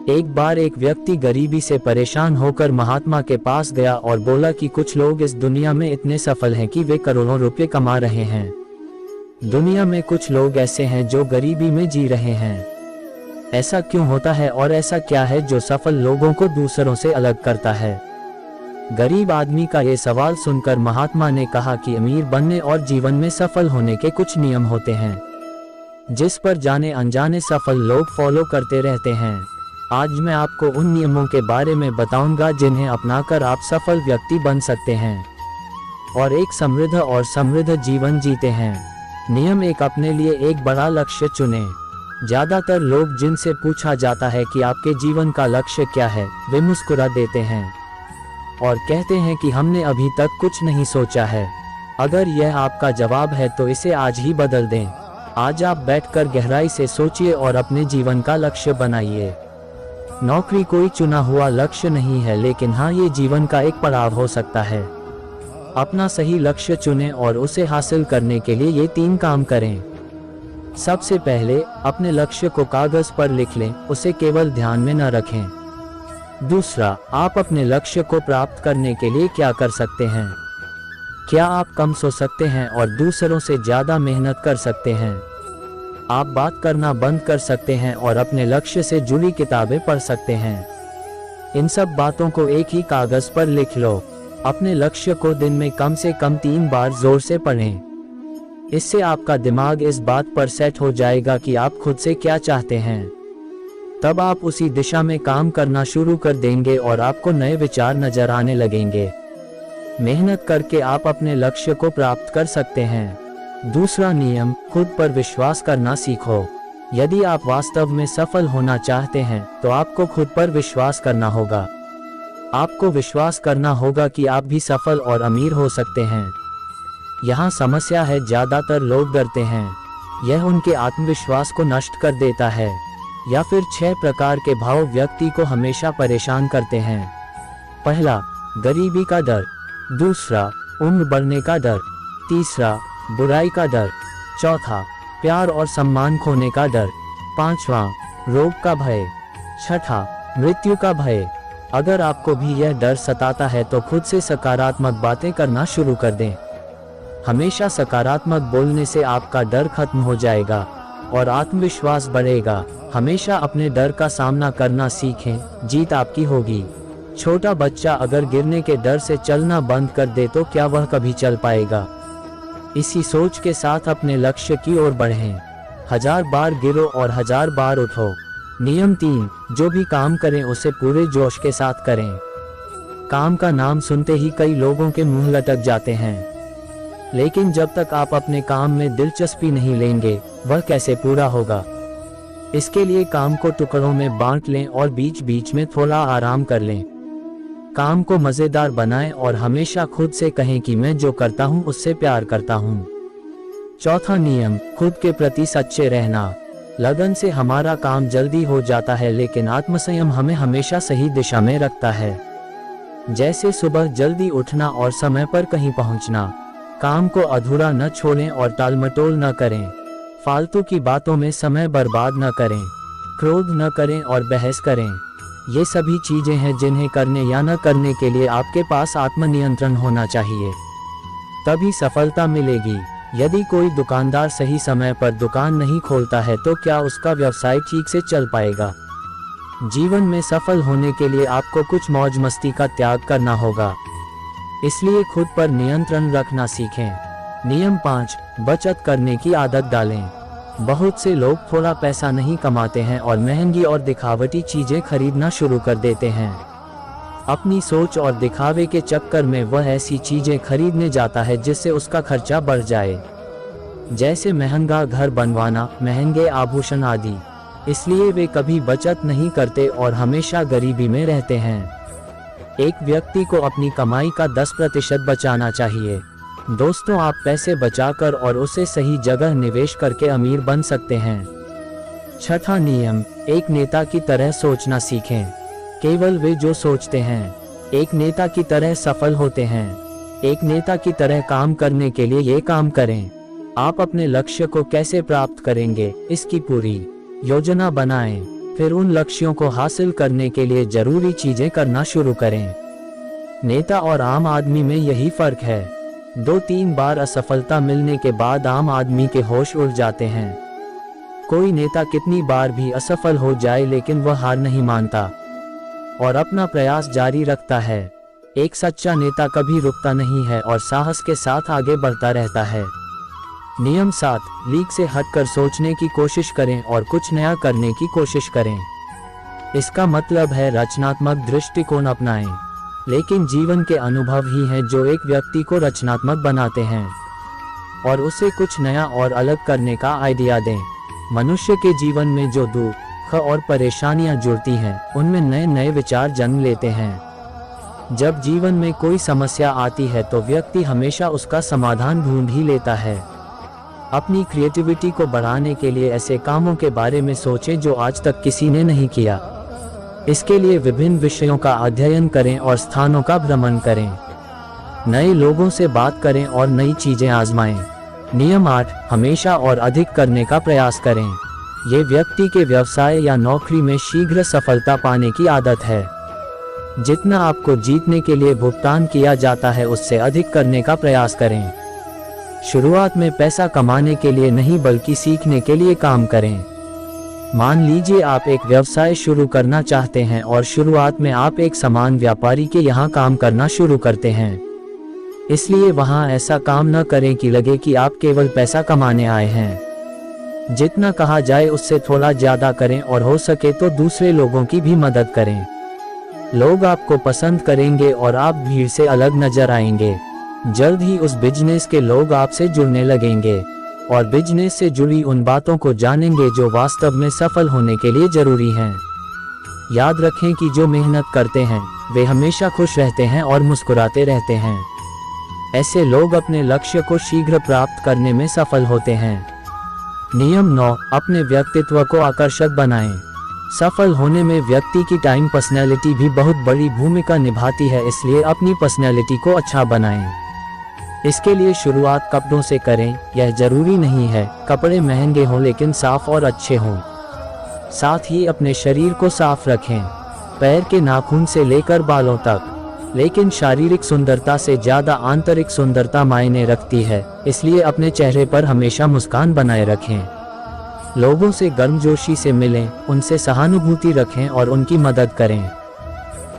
एक बार एक व्यक्ति गरीबी से परेशान होकर महात्मा के पास गया और बोला कि कुछ लोग इस दुनिया में इतने सफल हैं कि वे करोड़ों रुपए कमा रहे हैं। दुनिया में कुछ लोग ऐसे हैं जो गरीबी में जी रहे हैं। ऐसा क्यों होता है और ऐसा क्या है जो सफल लोगों को दूसरों से अलग करता है? गरीब आदमी का ये सवाल सुनकर महात्मा ने कहा कि अमीर बनने और जीवन में सफल होने के कुछ नियम होते हैं, जिस पर जाने अनजाने सफल लोग फॉलो करते रहते हैं। आज मैं आपको उन नियमों के बारे में बताऊंगा जिन्हें अपनाकर आप सफल व्यक्ति बन सकते हैं और एक समृद्ध और समृद्ध जीवन जीते हैं। नियम 1, अपने लिए एक बड़ा लक्ष्य चुनें। ज्यादातर लोग जिनसे पूछा जाता है कि आपके जीवन का लक्ष्य क्या है, वे मुस्कुरा देते हैं और कहते हैं कि हमने अभी तक कुछ नहीं सोचा है। अगर यह आपका जवाब है तो इसे आज ही बदल दें। आज आप बैठकर गहराई से सोचिए और अपने जीवन का लक्ष्य बनाइए। नौकरी कोई चुना हुआ लक्ष्य नहीं है, लेकिन हाँ, ये जीवन का एक पड़ाव हो सकता है। अपना सही लक्ष्य चुनें और उसे हासिल करने के लिए ये 3 काम करें। सबसे पहले, अपने लक्ष्य को कागज पर लिख लें, उसे केवल ध्यान में न रखें। दूसरा, आप अपने लक्ष्य को प्राप्त करने के लिए क्या कर सकते हैं? क्या आप कम सो सकते हैं और दूसरों से ज्यादा मेहनत कर सकते हैं? आप बात करना बंद कर सकते हैं और अपने लक्ष्य से जुड़ी किताबें पढ़ सकते हैं। इन सब बातों को एक ही कागज पर लिख लो। अपने लक्ष्य को दिन में कम से कम 3 बार जोर से पढ़ें। इससे आपका दिमाग इस बात पर सेट हो जाएगा कि आप खुद से क्या चाहते हैं। तब आप उसी दिशा में काम करना शुरू कर देंगे और आपको नए विचार नजर आने लगेंगे। मेहनत करके आप अपने लक्ष्य को प्राप्त कर सकते हैं। दूसरा नियम, खुद पर विश्वास करना सीखो। यदि आप वास्तव में सफल होना चाहते हैं तो आपको खुद पर विश्वास करना होगा। आपको विश्वास करना होगा कि आप भी सफल और अमीर हो सकते हैं। यहाँ समस्या है, ज्यादातर लोग डरते हैं। यह उनके आत्मविश्वास को नष्ट कर देता है। या फिर 6 प्रकार के भाव व्यक्ति को हमेशा परेशान करते हैं। पहला, गरीबी का डर। दूसरा, उम्र बढ़ने का डर। तीसरा, बुराई का डर। चौथा, प्यार और सम्मान खोने का डर। 5वां, रोग का भय। 6ठा, मृत्यु का भय। अगर आपको भी यह डर सताता है तो खुद से सकारात्मक बातें करना शुरू कर दें। हमेशा सकारात्मक बोलने से आपका डर खत्म हो जाएगा और आत्मविश्वास बढ़ेगा। हमेशा अपने डर का सामना करना सीखें, जीत आपकी होगी। छोटा बच्चा अगर गिरने के डर से चलना बंद कर दे तो क्या वह कभी चल पाएगा? इसी सोच के साथ अपने लक्ष्य की ओर बढ़ें। 1000 बार गिरो और 1000 बार उठो। नियम 3, जो भी काम करें उसे पूरे जोश के साथ करें। काम का नाम सुनते ही कई लोगों के मुंह लटक जाते हैं, लेकिन जब तक आप अपने काम में दिलचस्पी नहीं लेंगे, वह कैसे पूरा होगा? इसके लिए काम को टुकड़ों में बांट लें और बीच बीच में थोड़ा आराम कर लें। काम को मजेदार बनाएं और हमेशा खुद से कहें कि मैं जो करता हूं उससे प्यार करता हूं। चौथा नियम, खुद के प्रति सच्चे रहना। लगन से हमारा काम जल्दी हो जाता है, लेकिन आत्मसंयम हमें हमेशा सही दिशा में रखता है। जैसे सुबह जल्दी उठना और समय पर कहीं पहुंचना। काम को अधूरा न छोड़ें और टालमटोल न करें। फालतू की बातों में समय बर्बाद न करें। क्रोध न करें और बहस करें। ये सभी चीजें हैं जिन्हें करने या न करने के लिए आपके पास आत्मनियंत्रण होना चाहिए, तभी सफलता मिलेगी। यदि कोई दुकानदार सही समय पर दुकान नहीं खोलता है तो क्या उसका व्यवसाय ठीक से चल पाएगा? जीवन में सफल होने के लिए आपको कुछ मौज मस्ती का त्याग करना होगा, इसलिए खुद पर नियंत्रण रखना सीखें। नियम 5, बचत करने की आदत डालें। बहुत से लोग थोड़ा पैसा नहीं कमाते हैं और महंगी और दिखावटी चीजें खरीदना शुरू कर देते हैं। अपनी सोच और दिखावे के चक्कर में वह ऐसी चीजें खरीदने जाता है जिससे उसका खर्चा बढ़ जाए, जैसे महंगा घर बनवाना, महंगे आभूषण आदि। इसलिए वे कभी बचत नहीं करते और हमेशा गरीबी में रहते हैं। एक व्यक्ति को अपनी कमाई का 10% बचाना चाहिए। दोस्तों, आप पैसे बचाकर और उसे सही जगह निवेश करके अमीर बन सकते हैं। 6ठा नियम, एक नेता की तरह सोचना सीखें। केवल वे जो सोचते हैं एक नेता की तरह सफल होते हैं। एक नेता की तरह काम करने के लिए ये काम करें। आप अपने लक्ष्य को कैसे प्राप्त करेंगे, इसकी पूरी योजना बनाएं। फिर उन लक्ष्यों को हासिल करने के लिए जरूरी चीजें करना शुरू करें। नेता और आम आदमी में यही फर्क है। 2-3 बार असफलता मिलने के बाद आम आदमी के होश उड़ जाते हैं। कोई नेता कितनी बार भी असफल हो जाए लेकिन वह हार नहीं मानता और अपना प्रयास जारी रखता है। एक सच्चा नेता कभी रुकता नहीं है और साहस के साथ आगे बढ़ता रहता है। नियम 7, लीक से हटकर सोचने की कोशिश करें और कुछ नया करने की कोशिश करें। इसका मतलब है रचनात्मक दृष्टिकोण अपनाएं। लेकिन जीवन के अनुभव ही हैं जो एक व्यक्ति को रचनात्मक बनाते हैं और उसे कुछ नया और अलग करने का आइडिया दें। मनुष्य के जीवन में जो दुख और परेशानियां जुड़ती हैं, उनमें नए नए विचार जन्म लेते हैं। जब जीवन में कोई समस्या आती है तो व्यक्ति हमेशा उसका समाधान ढूंढ ही लेता है। अपनी क्रिएटिविटी को बढ़ाने के लिए ऐसे कामों के बारे में सोचें जो आज तक किसी ने नहीं किया। इसके लिए विभिन्न विषयों का अध्ययन करें और स्थानों का भ्रमण करें। नए लोगों से बात करें और नई चीजें आजमाएं। नियम 8, हमेशा और अधिक करने का प्रयास करें। ये व्यक्ति के व्यवसाय या नौकरी में शीघ्र सफलता पाने की आदत है। जितना आपको जीतने के लिए भुगतान किया जाता है उससे अधिक करने का प्रयास करें। शुरुआत में पैसा कमाने के लिए नहीं बल्कि सीखने के लिए काम करें। मान लीजिए आप एक व्यवसाय शुरू करना चाहते हैं और शुरुआत में आप एक सामान व्यापारी के यहाँ काम करना शुरू करते हैं। इसलिए वहाँ ऐसा काम न करें कि लगे कि आप केवल पैसा कमाने आए हैं। जितना कहा जाए उससे थोड़ा ज्यादा करें और हो सके तो दूसरे लोगों की भी मदद करें। लोग आपको पसंद करेंगे और आप भीड़ से अलग नजर आएंगे। जल्द ही उस बिजनेस के लोग आपसे जुड़ने लगेंगे और बिजनेस से जुड़ी उन बातों को जानेंगे जो वास्तव में सफल होने के लिए जरूरी हैं। याद रखें कि जो मेहनत करते हैं वे हमेशा खुश रहते हैं और मुस्कुराते रहते हैं। ऐसे लोग अपने लक्ष्य को शीघ्र प्राप्त करने में सफल होते हैं। नियम 9, अपने व्यक्तित्व को आकर्षक बनाएं। सफल होने में व्यक्ति की टाइम पर्सनैलिटी भी बहुत बड़ी भूमिका निभाती है, इसलिए अपनी पर्सनैलिटी को अच्छा बनाएं। इसके लिए शुरुआत कपड़ों से करें। यह जरूरी नहीं है कपड़े महंगे हों, लेकिन साफ और अच्छे हों। साथ ही अपने शरीर को साफ रखें, पैर के नाखून से लेकर बालों तक। लेकिन शारीरिक सुंदरता से ज्यादा आंतरिक सुंदरता मायने रखती है, इसलिए अपने चेहरे पर हमेशा मुस्कान बनाए रखें। लोगों से गर्मजोशी से मिलें, उनसे सहानुभूति रखें और उनकी मदद करें।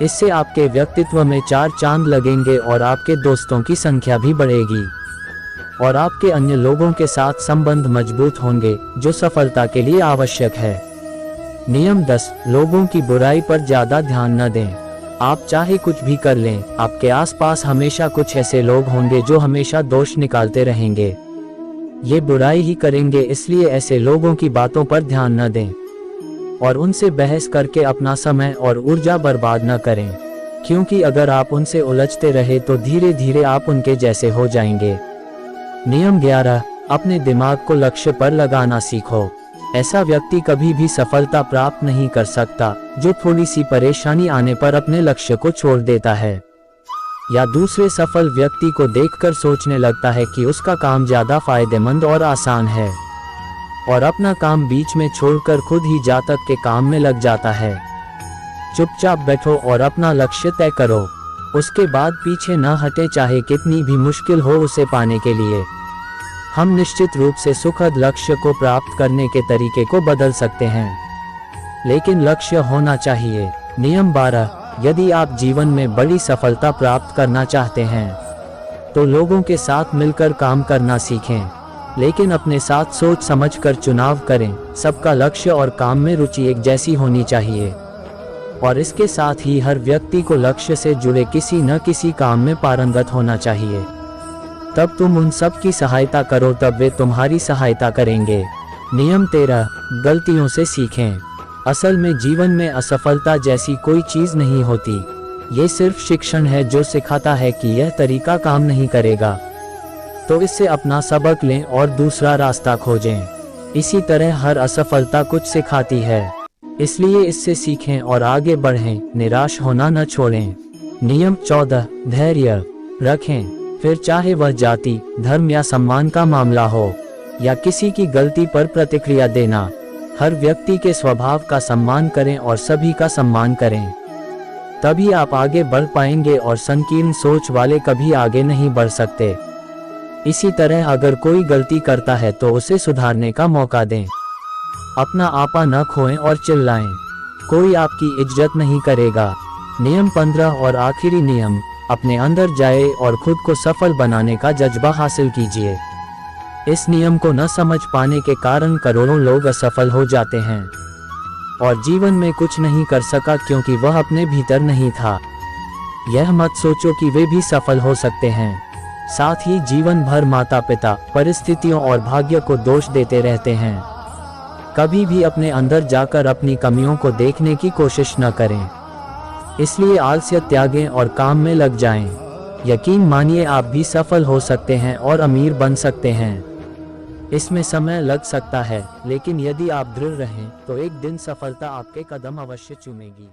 इससे आपके व्यक्तित्व में 4 चांद लगेंगे और आपके दोस्तों की संख्या भी बढ़ेगी और आपके अन्य लोगों के साथ संबंध मजबूत होंगे, जो सफलता के लिए आवश्यक है। नियम 10, लोगों की बुराई पर ज्यादा ध्यान न दें। आप चाहे कुछ भी कर लें, आपके आसपास हमेशा कुछ ऐसे लोग होंगे जो हमेशा दोष निकालते रहेंगे। ये बुराई ही करेंगे, इसलिए ऐसे लोगों की बातों पर ध्यान न दें और उनसे बहस करके अपना समय और ऊर्जा बर्बाद न करें, क्योंकि अगर आप उनसे उलझते रहे तो धीरे धीरे आप उनके जैसे हो जाएंगे। नियम 11, अपने दिमाग को लक्ष्य पर लगाना सीखो। ऐसा व्यक्ति कभी भी सफलता प्राप्त नहीं कर सकता जो थोड़ी सी परेशानी आने पर अपने लक्ष्य को छोड़ देता है या दूसरे सफल व्यक्ति को देखकर सोचने लगता है कि उसका काम ज्यादा फायदेमंद और आसान है और अपना काम बीच में छोड़कर खुद ही जातक के काम में लग जाता है। चुपचाप बैठो और अपना लक्ष्य तय करो, उसके बाद पीछे न हटे, चाहे कितनी भी मुश्किल हो उसे पाने के लिए। हम निश्चित रूप से सुखद लक्ष्य को प्राप्त करने के तरीके को बदल सकते हैं, लेकिन लक्ष्य होना चाहिए। नियम 12, यदि आप जीवन में बड़ी सफलता प्राप्त करना चाहते हैं तो लोगों के साथ मिलकर काम करना सीखें, लेकिन अपने साथ सोच समझकर चुनाव करें। सबका लक्ष्य और काम में रुचि एक जैसी होनी चाहिए और इसके साथ ही हर व्यक्ति को लक्ष्य से जुड़े किसी न किसी काम में पारंगत होना चाहिए। तब तुम उन सब की सहायता करो, तब वे तुम्हारी सहायता करेंगे। नियम 13, गलतियों से सीखें। असल में जीवन में असफलता जैसी कोई चीज नहीं होती, ये सिर्फ शिक्षण है जो सिखाता है कि यह तरीका काम नहीं करेगा, तो इससे अपना सबक लें और दूसरा रास्ता खोजें। इसी तरह हर असफलता कुछ सिखाती है, इसलिए इससे सीखें और आगे बढ़ें, निराश होना न छोड़ें। नियम 14, धैर्य रखें। फिर चाहे वह जाति, धर्म या सम्मान का मामला हो या किसी की गलती पर प्रतिक्रिया देना, हर व्यक्ति के स्वभाव का सम्मान करें और सभी का सम्मान करें, तभी आप आगे बढ़ पाएंगे और संकीर्ण सोच वाले कभी आगे नहीं बढ़ सकते। इसी तरह अगर कोई गलती करता है तो उसे सुधारने का मौका दें। अपना आपा न खोएं और चिल्लाएं, कोई आपकी इज्जत नहीं करेगा। नियम 15 और आखिरी नियम, अपने अंदर जाए और खुद को सफल बनाने का जज्बा हासिल कीजिए। इस नियम को न समझ पाने के कारण करोड़ों लोग असफल हो जाते हैं और जीवन में कुछ नहीं कर सका क्योंकि वह अपने भीतर नहीं था। यह मत सोचो कि वे भी सफल हो सकते हैं। साथ ही जीवन भर माता पिता, परिस्थितियों और भाग्य को दोष देते रहते हैं। कभी भी अपने अंदर जाकर अपनी कमियों को देखने की कोशिश न करें। इसलिए आलस्य त्यागें और काम में लग जाएं। यकीन मानिए आप भी सफल हो सकते हैं और अमीर बन सकते हैं। इसमें समय लग सकता है, लेकिन यदि आप दृढ़ रहें तो एक दिन सफलता आपके कदम अवश्य चूमेगी।